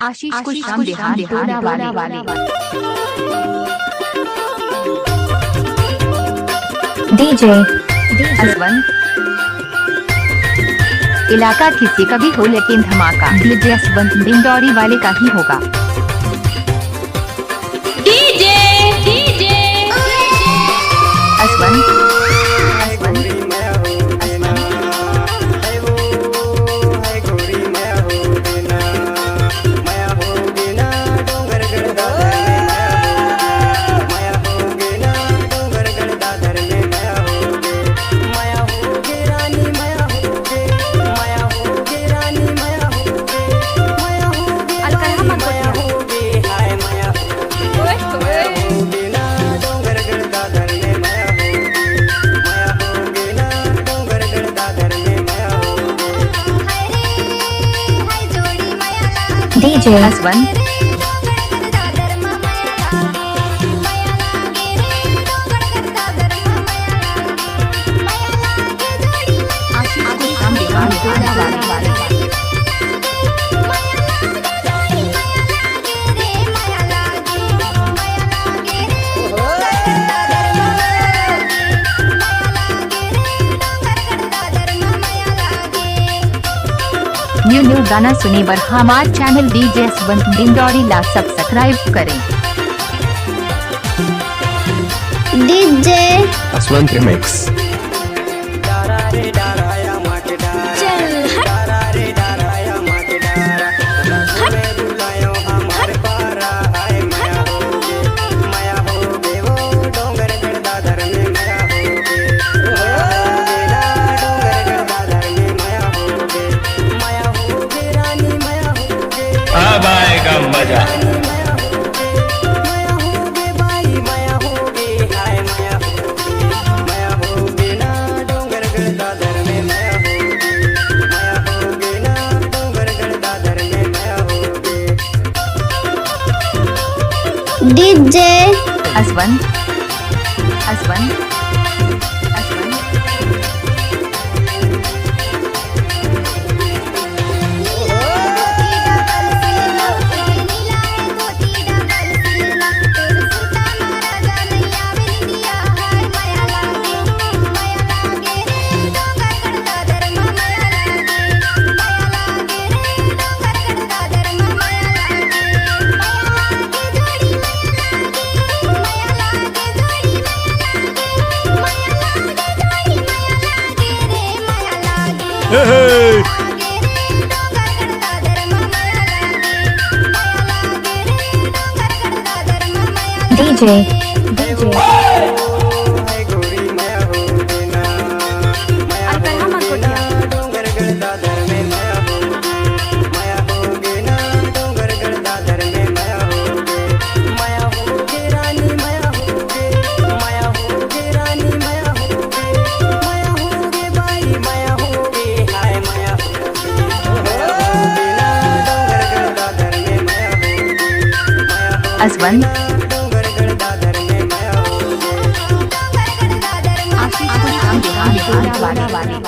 आशीष को शाम देहात टोला वाले डीजे असवंत इलाका किसी का भी हो लेकिन धमाका डीजे असवंत डिंडोरी वाले का ही होगा। डीजे असवंत डीजे असवंत आशीष को शाम देहात टोला वाले न्यू गाना सुने बर हमार चैनल डीजे असवंत डिंडोरी ला सब्सक्राइब करें। DJ Aswant remix. अब आएगा मजा। डीजे असवंत असवंत डीजे असवंत आशीष को शाम देहात टोला वाले